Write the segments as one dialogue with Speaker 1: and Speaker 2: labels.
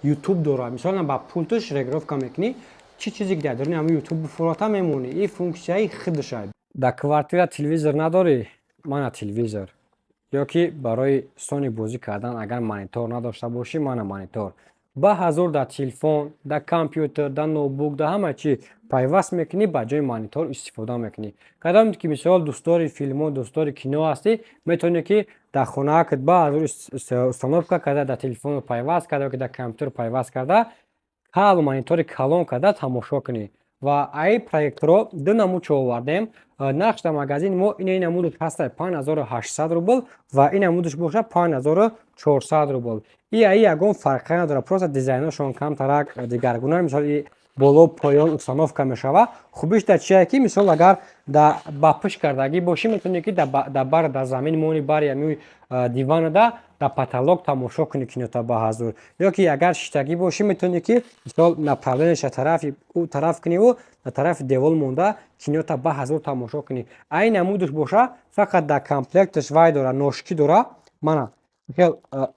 Speaker 1: YouTube дора. Мисалан ба пульташ регулировка мекунӣ, чӣ чизе ки дар даруни ҳамин YouTube фурота мемонӣ. Ин функсияи худша. Дар квартира телевизор надорӣ? Мана телевизор. ё ки барои сони бозӣ кардан агар монитор надошта бошӣ, мана монитор. Ба ҳазур дар телефон, дар компютер, дар ноутбук, дар ҳама чӣ пайваст мекунӣ, ба ҷои монитор истифода мекунӣ. Кадоме ки мисол дӯстдори филму, дӯстдори кино ҳастӣ, метавонӣ ки дар хонаакат ба ҳазур установка карда, дар телефон пайваст карда ё ки дар компютер пайваст карда, монитори калон карда тамошо кунӣ. Ва аи проекторо ду намудшо овардем. Нархш дар магазини мо ин намудаш ҳаста 5800 рубл ва ин намудаш боша 5400 рубл. Аи ягон фарқе надорад, просто дизайношон камтарак дигаргуна. Мисол боло поён установка мешава. Хубиш дар чие ки мисол агар ба пушт кардагӣ бошӣ, метавонӣ ки дар замин монӣ бари ҳамин диванада дар потолок тамошо кунӣ кинота ба ҳазур. ё ки агар шиштагӣ бошӣ, метавонӣ ки мисол направленияша тараф куниву дар тарафи девор монда кинота ба ҳазур тамошо кунӣ. Аи намудаш боша, фақат дар комплекташ вай дора ношки дора. Мана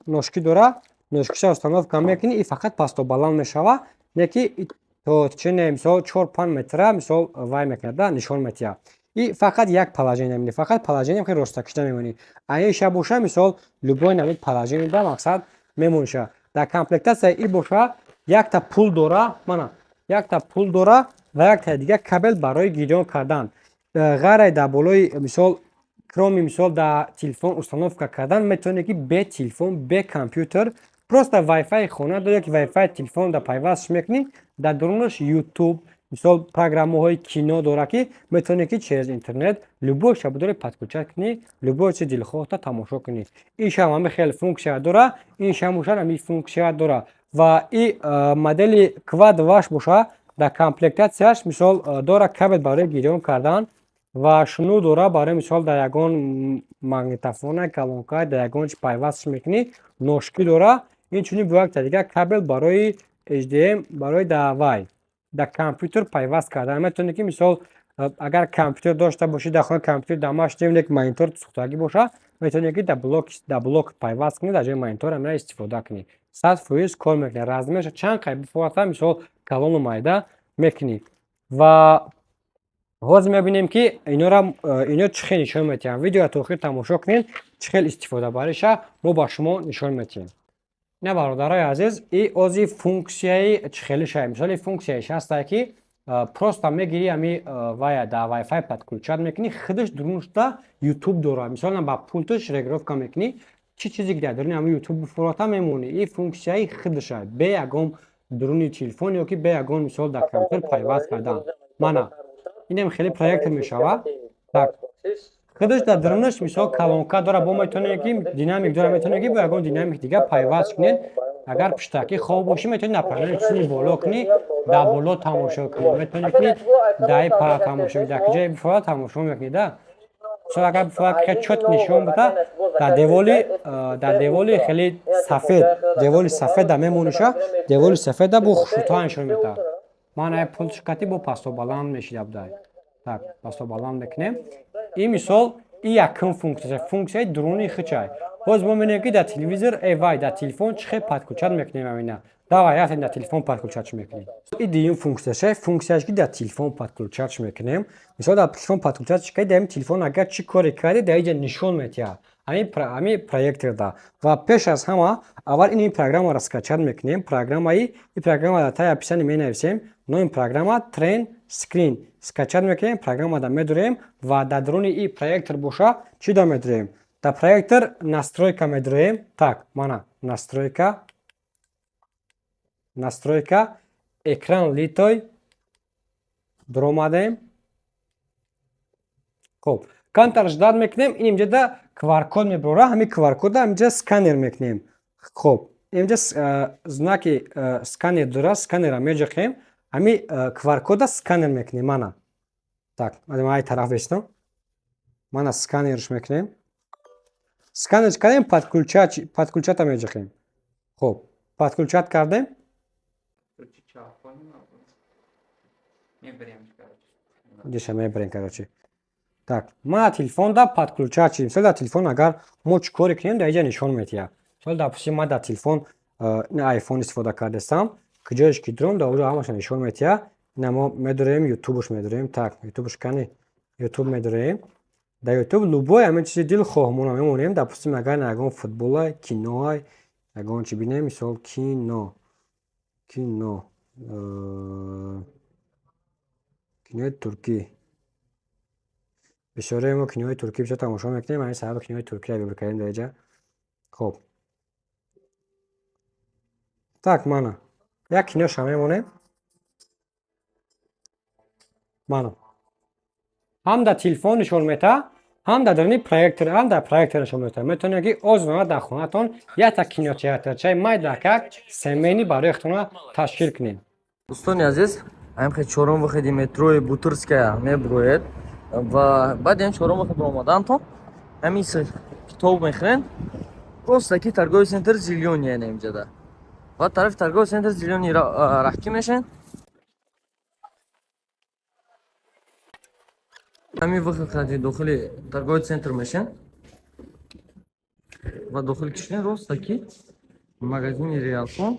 Speaker 1: ношки дора. Ношкиша установка мекунӣ, и фақат пасту-баланд мешава. Не ки то чине мисол 4-5 метра мисол вай мекунад, нишон метиҳад. И фақат як положение мебинӣ. Фақат положение ки ростакишта мебинӣ. Аиша боша мисол любой навид положение да мақсад мемониша. Дар комплектация и боша якта пул дора. Мана якта пул дора ва якта дигар кабел барои гирён кардан. Ғайре дар болои мисол кроми мисол дар телефон установка кардан, метавонӣ ки бе телефон, бе компютер просто Wi-Fi хона дорад, ки Wi-Fi телефон да пайвастш мекунӣ. Дар дарунаш YouTube, мисол программаҳои кино дора, ки метавонӣ ки через интернет любой шаб дори подключат кунӣ, любой чиз дилхоҳта тамошо кунӣ. Иншам ҳамин хеле функсия дора, иншам боша ҳамин функсия дора. Ва и модели Quad Wash боша, дар комплектацияш мисол дора кабел барои гирён кардан ва шунур дора барои мисол дар ягон магнитофона, калонка дар ягон чиз пайвастш мекунӣ. Ношки дора. Инчунин бо якта дигар кабел барои HDM барои вай дар компютер пайваст кардан. Метавонӣ ки мисол агар компютер дошта бошӣ, дар хонаи компютер дамаш немоне ки монитор сӯхтагӣ боша, метавонӣ ки дар блок пайваст кунӣ, дар ҷои монитор ҳамина истифода кунӣ. 100% кор мекунад. Размерша чанд қайр бифоата мисол калону майда мекунӣ. Ва ҳозир мебинем ки ино чӣ хел нишон метиҳам. Видеоро то охир тамошо кунед, чӣ хел истифодабариша мо ба шумо нишон метиҳем. Не бародарои азиз, и ози функсияи чӣ-хелиша. Мисоли функсияш ҳастае ки просто мегирӣ ҳами вая да Wi-Fi подключат мекунӣ, худаш дурунашда YouTube дора. Мисолан ба пульташ регулировка мекунӣ, чӣ чизе ки дар даруни ҳамин YouTube фурота мемонӣ. И функсияи худаша бе ягон дуруни телефон ё ки бе ягон мисол дар компютер пайваст кардан. Мана инам хеле проектор мешава. Так худаш дар дарунаш мисол калонка дора, бо метавонед ки динамик дора, метавонед ки бо ягон динамик дигар пайваст кунед. Агар пуштаки хоб бошӣ, метавонед направление чизини боло кунӣ, дар боло тамошо кунӣ. Метавонед ки дар пара тамошо кунӣ, дар ҷои бифора тамошо мекунед. Мисол агар бифора чот нишон буда, дар деволи хеле сафед, деволи сафеда мемониша, деволи сафеда бо хушута нишон метавад. Ман пултшкати бо пасту-баланд мешида буда. Так, пасту-баланд мекунем. И мисол якум функсияи дуруни хичай. Ҳозир мо мебинем ки дар телевизор вай дар телефон чӣ хел подключат мекунем ҳамина. Давай яхтен дар телефон подключатш мекунем. И дуюм функсияш, функсияш ки дар телефон подключатш мекунем. Мисол дар телефон подключатш кардем, дар телефон агар чӣ коре кардӣ, дар инҷа нишон метиҳад. Ҳамин проекторда. Ва пеш аз ҳама, аввал ин программаро скачат мекунем. Программаи программада тай описание менависем. Номи программа Train Screen. Скачат мекунем, программада медурем ва дар даруни и проектор боша чӣ да медурем? Дар проектор настройка медурем. Так, мана настройка, экран литой дуромадем. Хуб, камтар ждат мекунем. Ин имҷода QR-код мебора. Ҳамин QR-кода имҷа сканер мекунем. Хуб, имҷа знаки сканер дора, сканера меҷахем. Ҳамин QR-кода сканер мекунем. Мана так, ай тараф истом. Мана сканерш мекунем. Сканерш кардем, подключата меҷахем. Хуб, подключат кардем. Диша мебарем короче. Так, мана телефонда подключат чӣ. Мисол дар телефон агар мо чӣ коре кунем, дар инҷа нишон метиҳад. Мисол допустим ман дар телефон این آیفون استفاده کردستم کجایش که درم دا اونجا همشون نشون میتیا نه ما میداریم یوتیوبش میداریم تک یوتیوبش کنی یوتیوب میداریم در یوتیوب لوبای همه چیزی دل خواهمون میمونیم در پس مگر نگم فوتبال کینوهای نگم چی بینیم مثال کینو کینوی ترکی بسیاری ما کینوی ترکی بسیار تماشا میکنیم من صاحب کینوی ترکی رو بکردیم در اینجا خب так мана як киноша мемонем мана ҳам дар телефон нишон мета ҳам дар даруни проектор ҳам дар проектор нишон мета метавонед ки озмона дар хонатон якта кинотеатрчаи майдакак семейнӣ барои худтона ташкил кунед
Speaker 2: дӯстони азиз ҳамхе чорум вахеди метрои бутырская меброед ва баъди чорум вахед омадантон ҳамин китоб мехӯнед ростаки торговый центр зелёния немҷада ва тарафи торговый центр зелёний раҳкӣ мешен ҳамин вақти дохили торговый центр мешен ва дохил кишен ростаки магазини реалфон